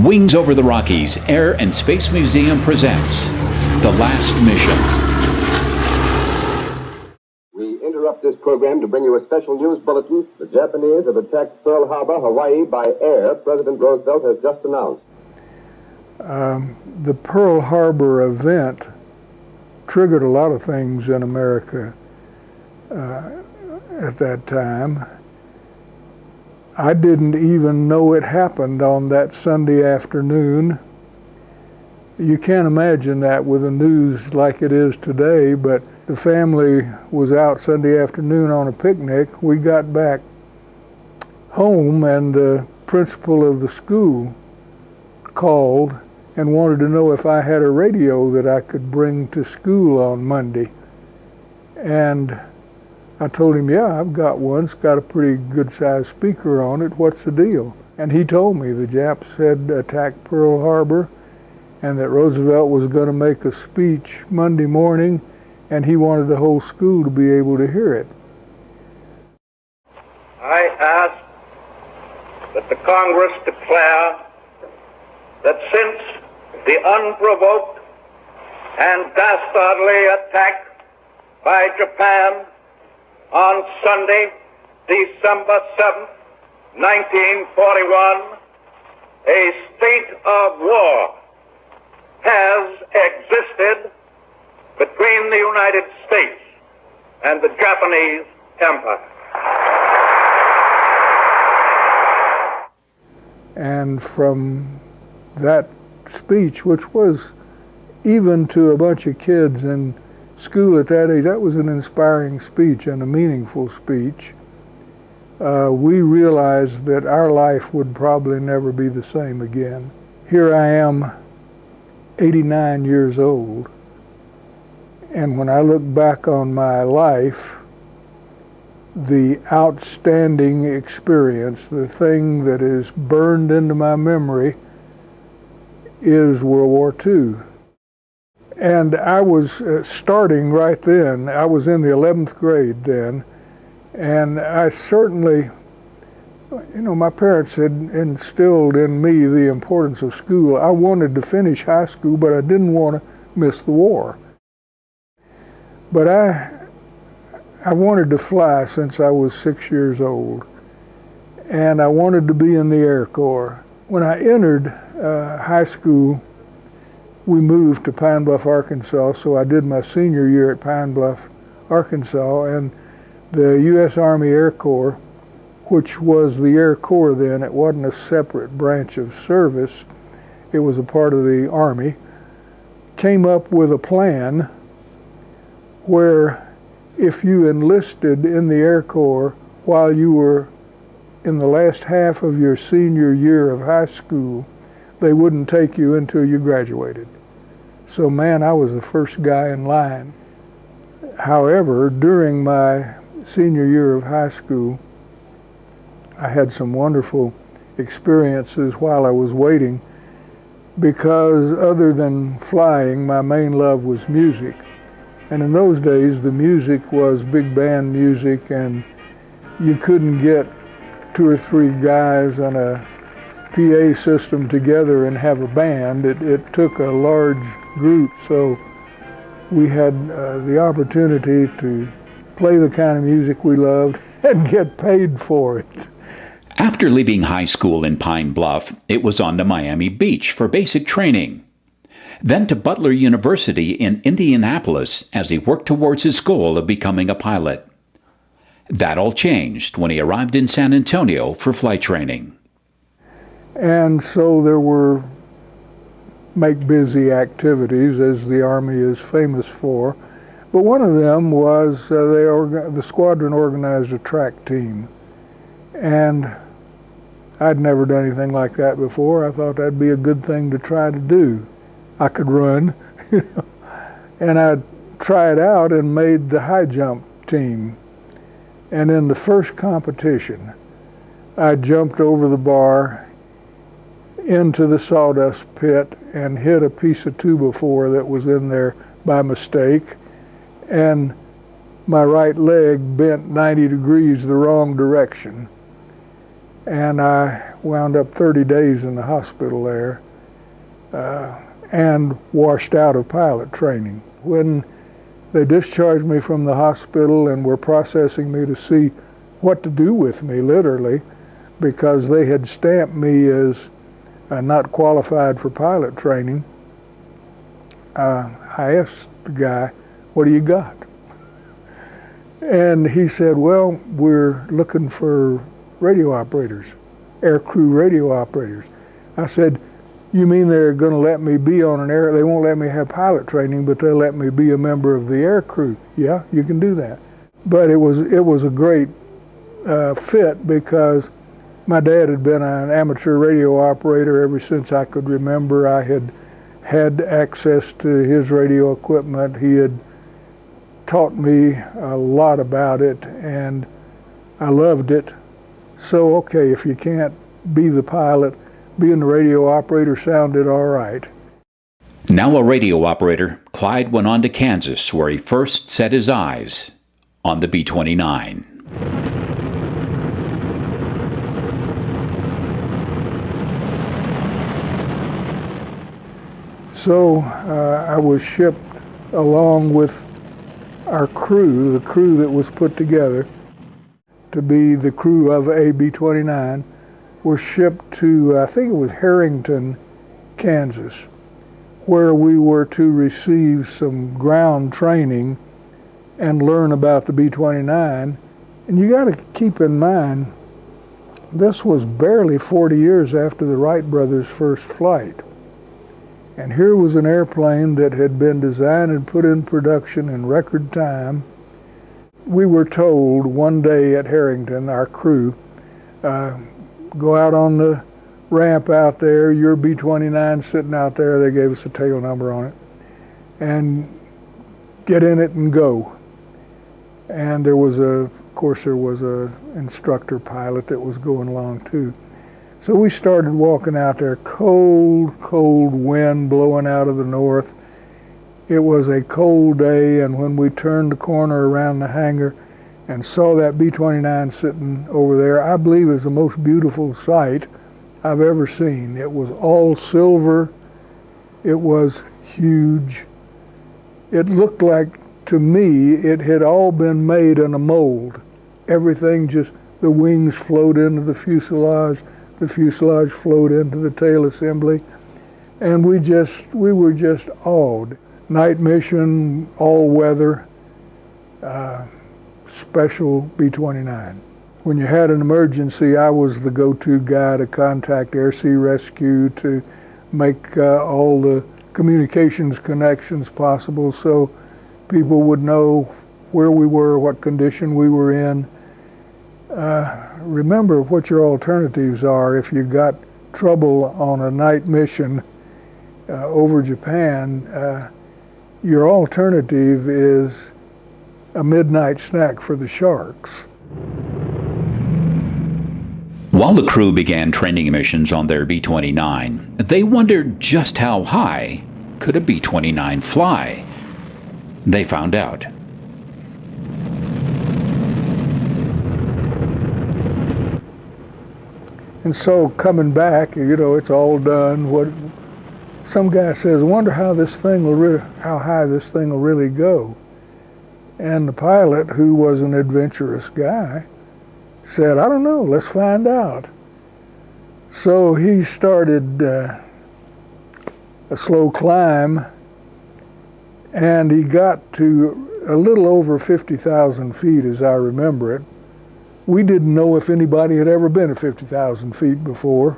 Wings Over the Rockies Air and Space Museum presents The Last Mission. We interrupt this program to bring you a special news bulletin. The Japanese have attacked Pearl Harbor, Hawaii by air, President Roosevelt has just announced. The Pearl Harbor event triggered a lot of things in America at that time. I didn't even know it happened on that Sunday afternoon. You can't imagine that with the news like it is today, but the family was out Sunday afternoon on a picnic. We got back home and the principal of the school called and wanted to know if I had a radio that I could bring to school on Monday. And I told him, yeah, I've got one. It's got a pretty good-sized speaker on it. What's the deal? And he told me the Japs had attacked Pearl Harbor and that Roosevelt was going to make a speech Monday morning, and he wanted the whole school to be able to hear it. I ask that the Congress declare that since the unprovoked and dastardly attack by Japan on Sunday, December 7th, 1941, a state of war has existed between the United States and the Japanese Empire. And from that speech, which was even to a bunch of kids in school at that age, that was an inspiring speech and a meaningful speech. We realized that our life would probably never be the same again. Here I am, 89 years old, and when I look back on my life, the outstanding experience, the thing that is burned into my memory, is World War II. And I was starting right then. I was in the 11th grade then, and I certainly, my parents had instilled in me the importance of school. I wanted to finish high school, but I didn't want to miss the war. But I wanted to fly since I was 6 years old, and I wanted to be in the Air Corps. When I entered high school, we moved to Pine Bluff, Arkansas, so I did my senior year at Pine Bluff, Arkansas, and the U.S. Army Air Corps, which was the Air Corps then, it wasn't a separate branch of service, it was a part of the Army, came up with a plan where if you enlisted in the Air Corps while you were in the last half of your senior year of high school, they wouldn't take you until you graduated. So man, I was the first guy in line. However, during my senior year of high school, I had some wonderful experiences while I was waiting, because other than flying, my main love was music. And in those days, the music was big band music, and you couldn't get 2 or 3 guys on a PA system together and have a band. It took a large group, so we had the opportunity to play the kind of music we loved and get paid for it. After leaving high school in Pine Bluff, it was on to Miami Beach for basic training. Then to Butler University in Indianapolis as he worked towards his goal of becoming a pilot. That all changed when he arrived in San Antonio for flight training. And so there were make-busy activities, as the Army is famous for. But one of them was the squadron organized a track team. And I'd never done anything like that before. I thought that'd be a good thing to try to do. I could run, and I'd try it out and made the high jump team. And in the first competition, I jumped over the bar into the sawdust pit and hit a piece of 2x4 that was in there by mistake, and my right leg bent 90 degrees the wrong direction. and I wound up 30 days in the hospital there and washed out of pilot training. When they discharged me from the hospital and were processing me to see what to do with me, literally, because they had stamped me as not qualified for pilot training, I asked the guy, "What do you got?" And he said, "Well, we're looking for radio operators, air crew radio operators." I said, "You mean they're going to let me be on an air, they won't let me have pilot training, but they'll let me be a member of the air crew?" "Yeah, you can do that." But it was a great fit, because my dad had been an amateur radio operator ever since I could remember. I had access to his radio equipment. He had taught me a lot about it, and I loved it. So, okay, if you can't be the pilot, being the radio operator sounded all right. Now a radio operator, Clyde went on to Kansas, where he first set his eyes on the B-29. So I was shipped along with our crew, the crew that was put together to be the crew of a B-29, were shipped to, I think it was Harrington, Kansas, where we were to receive some ground training and learn about the B-29. And you got to keep in mind, this was barely 40 years after the Wright brothers' first flight. And here was an airplane that had been designed and put in production in record time. We were told one day at Harrington, our crew, go out on the ramp out there, your B-29 sitting out there, they gave us a tail number on it, and get in it and go. And there was of course there was a instructor pilot that was going along too. So we started walking out there, cold wind blowing out of the north. It was a cold day, and when we turned the corner around the hangar and saw that B-29 sitting over there, I believe it was the most beautiful sight I've ever seen. It was all silver. It was huge. It looked like, to me, it had all been made in a mold. Everything just, the wings flowed into the fuselage flowed into the tail assembly, and we were just awed. Night mission, all weather, special B-29. When you had an emergency, I was the go-to guy to contact Air Sea Rescue to make all the communications connections possible so people would know where we were, what condition we were in. Remember what your alternatives are if you got trouble on a night mission over Japan. Your alternative is a midnight snack for the sharks. While the crew began training missions on their B-29, they wondered just how high could a B-29 fly. They found out. And so coming back, it's all done. What some guy says, I wonder how high this thing will really go. And the pilot, who was an adventurous guy, said, I don't know, let's find out. So he started a slow climb, and he got to a little over 50,000 feet, as I remember it. We didn't know if anybody had ever been at 50,000 feet before.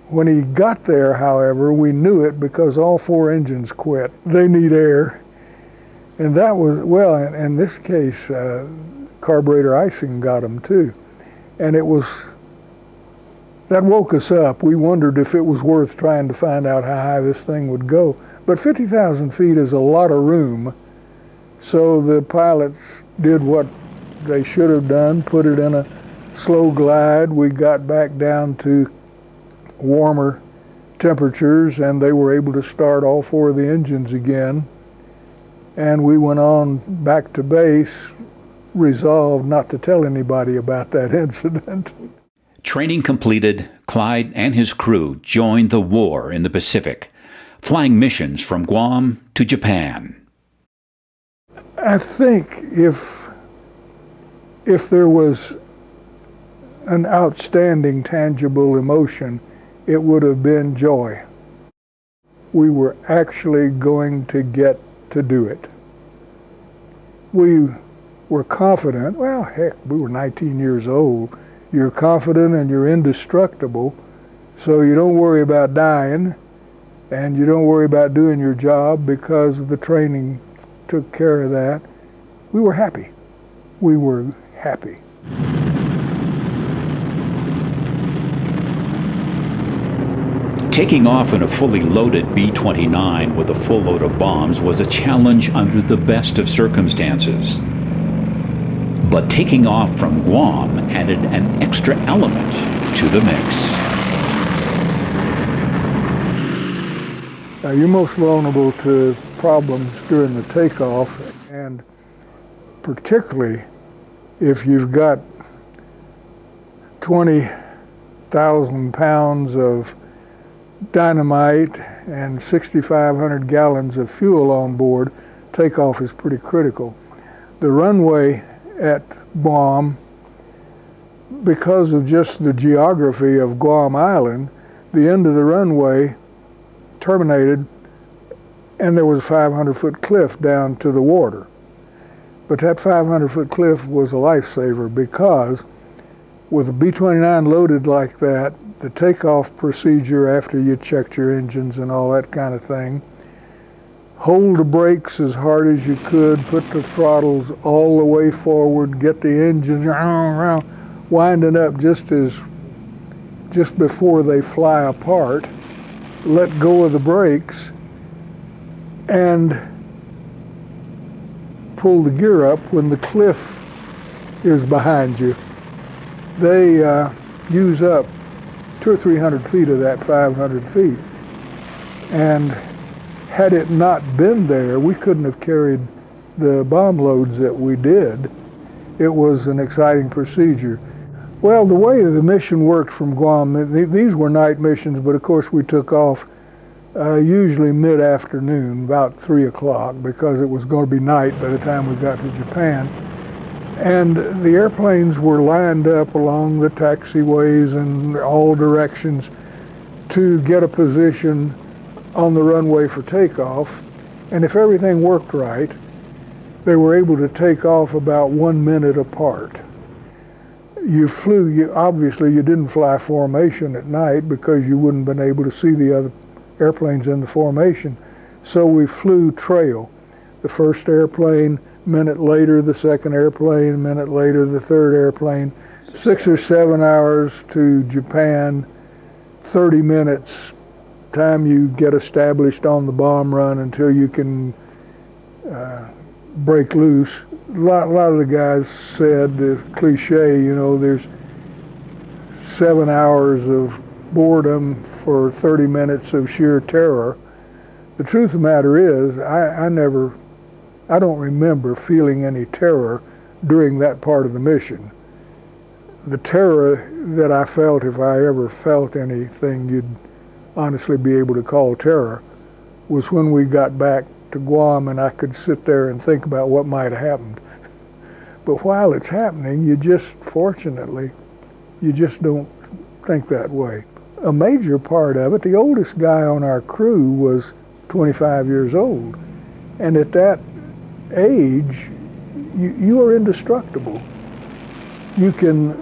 When he got there, however, we knew it because all four engines quit. They need air. And that was, well, in this case, carburetor icing got them too. And that woke us up. We wondered if it was worth trying to find out how high this thing would go. But 50,000 feet is a lot of room. So the pilots did what they should have done, put it in a slow glide. We got back down to warmer temperatures, and they were able to start all four of the engines again. And we went on back to base, resolved not to tell anybody about that incident. Training completed, Clyde and his crew joined the war in the Pacific, flying missions from Guam to Japan. I think if there was an outstanding tangible emotion, it would have been joy. We were actually going to get to do it. We were confident. Well, heck, we were 19 years old. You're confident and you're indestructible, so you don't worry about dying and you don't worry about doing your job because the training took care of that. We were happy. We were happy. Taking off in a fully loaded B-29 with a full load of bombs was a challenge under the best of circumstances. But taking off from Guam added an extra element to the mix. Now, you're most vulnerable to problems during the takeoff, and particularly if you've got 20,000 pounds of dynamite and 6,500 gallons of fuel on board, takeoff is pretty critical. The runway at Guam, because of just the geography of Guam Island, the end of the runway terminated and there was a 500-foot cliff down to the water. But that 500-foot cliff was a lifesaver because with a B-29 loaded like that, the takeoff procedure after you checked your engines and all that kind of thing, hold the brakes as hard as you could, put the throttles all the way forward, get the engines winding up just before they fly apart, let go of the brakes, and pull the gear up when the cliff is behind you. They use up 200 or 300 feet of that 500 feet. And had it not been there, we couldn't have carried the bomb loads that we did. It was an exciting procedure. Well, the way the mission worked from Guam, these were night missions, but of course we took off usually mid-afternoon, about 3 o'clock, because it was going to be night by the time we got to Japan. And the airplanes were lined up along the taxiways in all directions to get a position on the runway for takeoff. And if everything worked right, they were able to take off about 1 minute apart. Obviously you didn't fly formation at night because you wouldn't have been able to see the other airplanes in the formation. So we flew trail. The first airplane, minute later the second airplane, a minute later the third airplane. 6 or 7 hours to Japan, 30 minutes time you get established on the bomb run until you can break loose. A lot of the guys said, the cliche, there's 7 hours of boredom for 30 minutes of sheer terror. The truth of the matter is, I don't remember feeling any terror during that part of the mission. The terror that I felt, if I ever felt anything you'd honestly be able to call terror, was when we got back to Guam and I could sit there and think about what might have happened. But while it's happening, fortunately, you just don't think that way. A major part of it, the oldest guy on our crew was 25 years old. And at that age, you are indestructible. You can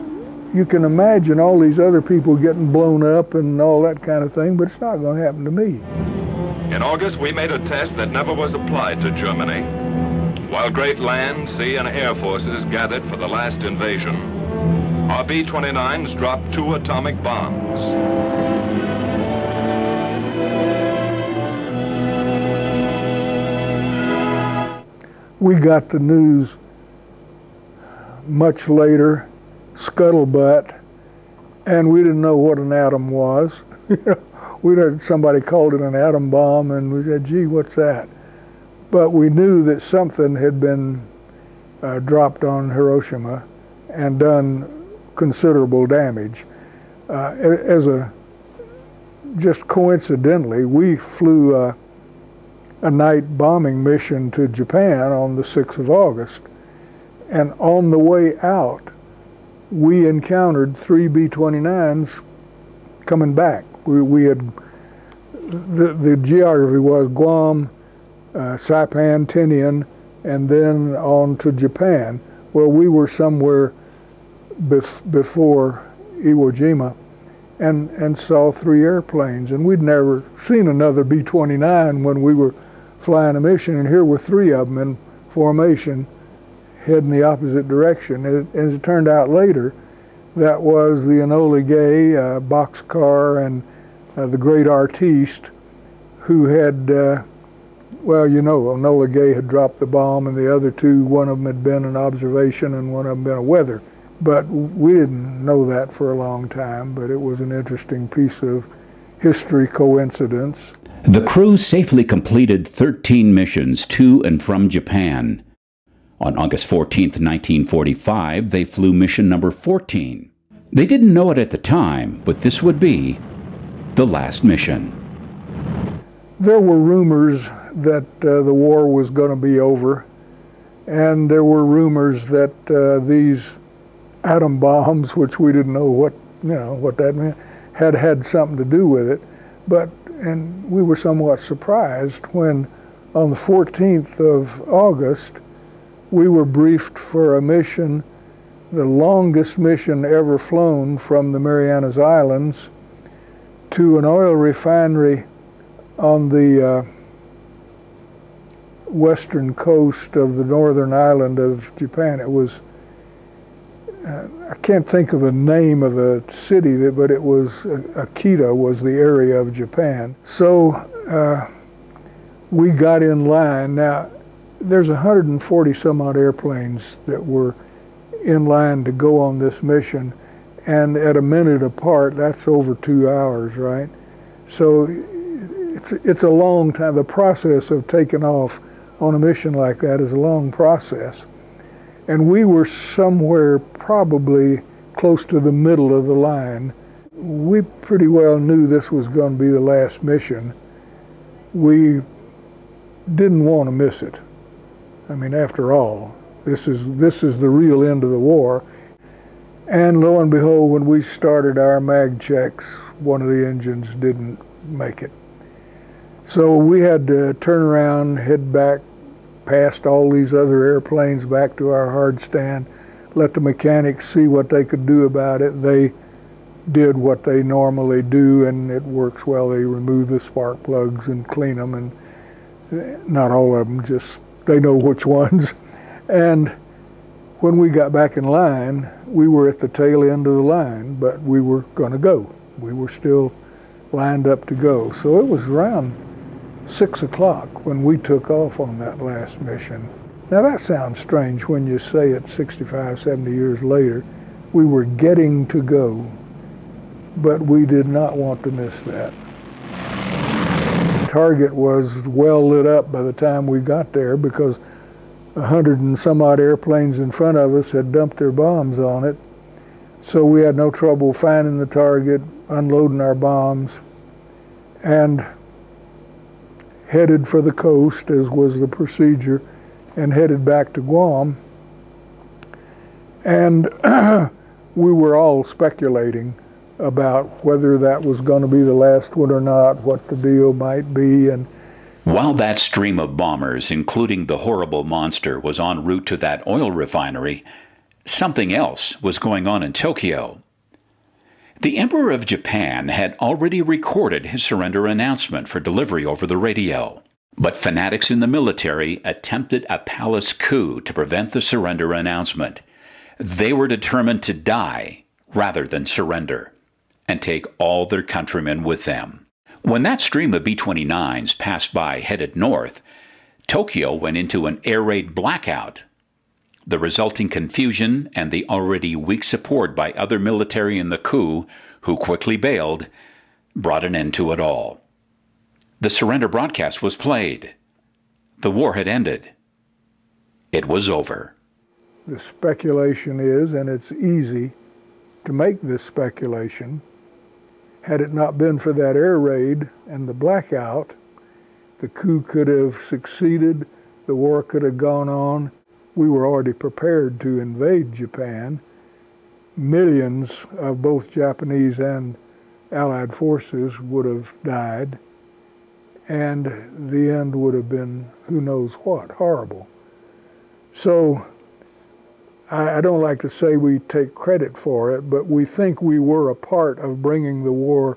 imagine all these other people getting blown up and all that kind of thing, but it's not going to happen to me. In August, we made a test that never was applied to Germany. While great land, sea, and air forces gathered for the last invasion, our B-29s dropped 2 atomic bombs. We got the news much later, scuttlebutt, and we didn't know what an atom was. We heard somebody called it an atom bomb, and we said, gee, what's that? But we knew that something had been dropped on Hiroshima and done considerable damage. Just coincidentally, we flew a night bombing mission to Japan on the 6th of August. And on the way out, we encountered 3 B-29s coming back. We had, the geography was Guam, Saipan, Tinian, and then on to Japan. Well, we were somewhere before Iwo Jima and saw 3 airplanes. And we'd never seen another B-29 when we were flying a mission, and here were 3 of them in formation heading the opposite direction. As it turned out later, that was the Enola Gay, Bockscar, and the Great Artiste, who had, Enola Gay had dropped the bomb, and the other 2, one of them had been an observation and one of them been a weather. But we didn't know that for a long time, but it was an interesting piece of history coincidence. The crew safely completed 13 missions to and from Japan. On August 14, 1945, they flew mission number 14. They didn't know it at the time, but this would be the last mission. There were rumors that the war was going to be over, and there were rumors that these atom bombs, which we didn't know what that meant, had something to do with it. And we were somewhat surprised when on the 14th of August, we were briefed for a mission, the longest mission ever flown from the Marianas Islands to an oil refinery on the western coast of the northern island of Japan. It was, I can't think of the name of the city, but it was, Akita was the area of Japan. So we got in line. Now, there's 140 some odd airplanes that were in line to go on this mission, and at a minute apart, that's over 2 hours, right? So it's a long time. The process of taking off on a mission like that is a long process. And we were somewhere probably close to the middle of the line. We pretty well knew this was going to be the last mission. We didn't want to miss it. I mean, after all, this is the real end of the war. And lo and behold, when we started our mag checks, one of the engines didn't make it. So we had to turn around, head back past all these other airplanes back to our hard stand, let the mechanics see what they could do about it. They did what they normally do, and it works well. They remove the spark plugs and clean them, and not all of them, just they know which ones. And when we got back in line, we were at the tail end of the line, but we were going to go. We were still lined up to go. So it was around 6 o'clock when we took off on that last mission. Now that sounds strange when you say it 65, 70 years later. We were getting to go, but we did not want to miss that. The target was well lit up by the time we got there because 100 and some odd airplanes in front of us had dumped their bombs on it. So we had no trouble finding the target, unloading our bombs, and headed for the coast, as was the procedure, and headed back to Guam. And we were all speculating about whether that was going to be the last one or not, what the deal might be. And while that stream of bombers, including the horrible monster, was en route to that oil refinery, something else was going on in Tokyo. The Emperor of Japan had already recorded his surrender announcement for delivery over the radio, but fanatics in the military attempted a palace coup to prevent the surrender announcement. They were determined to die rather than surrender, and take all their countrymen with them. When that stream of B-29s passed by headed north, Tokyo went into an air raid blackout. The resulting confusion and the already weak support by other military in the coup, who quickly bailed, brought an end to it all. The surrender broadcast was played. The war had ended. It was over. The speculation is, and it's easy to make this speculation, Had it not been for that air raid and the blackout, the coup could have succeeded, the war could have gone on. We were already prepared to invade Japan. Millions of both Japanese and Allied forces would have died, and the end would have been who knows what, horrible. So I don't like to say we take credit for it, but we think we were a part of bringing the war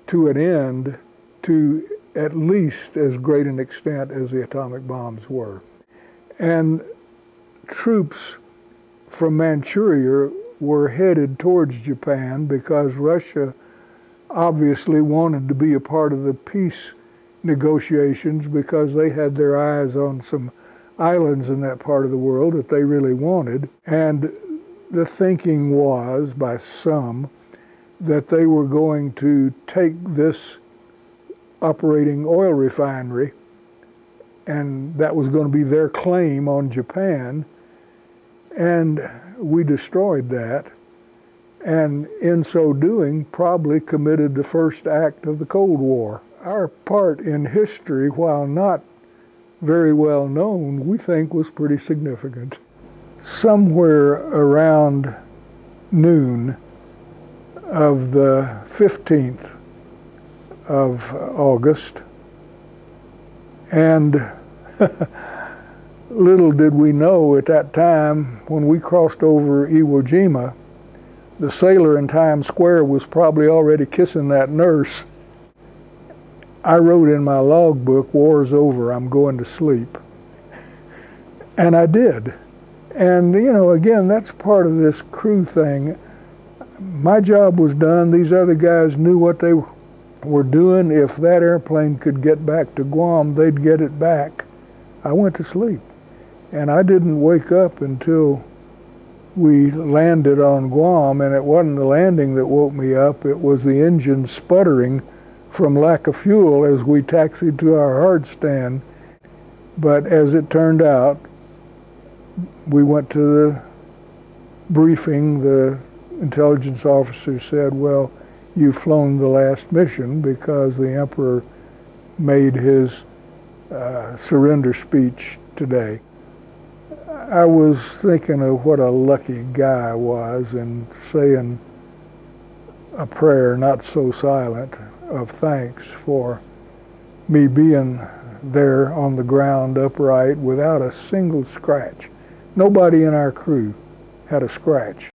to an end to at least as great an extent as the atomic bombs were. And troops from Manchuria were headed towards Japan because Russia obviously wanted to be a part of the peace negotiations because they had their eyes on some islands in that part of the world that they really wanted. And the thinking was, by some, that they were going to take this operating oil refinery, and that was going to be their claim on Japan, and we destroyed that, and in so doing probably committed the first act of the Cold War. Our part in history, while not very well known, we think was pretty significant. Somewhere around noon of the 15th of August, and little did we know at that time, when we crossed over Iwo Jima, the sailor in Times Square was probably already kissing that nurse. I wrote in my logbook, "War's over, I'm going to sleep." And I did. And, you know, again, that's part of this crew thing. My job was done. These other guys knew what they were doing. If that airplane could get back to Guam, they'd get it back. I went to sleep. And I didn't wake up until we landed on Guam, and it wasn't the landing that woke me up, it was the engine sputtering from lack of fuel as we taxied to our hard stand. But as it turned out, we went to the briefing. The intelligence officer said, "Well, you've flown the last mission," because the emperor made his surrender speech today. I was thinking of what a lucky guy I was and saying a prayer, not so silent, of thanks for me being there on the ground upright without a single scratch. Nobody in our crew had a scratch.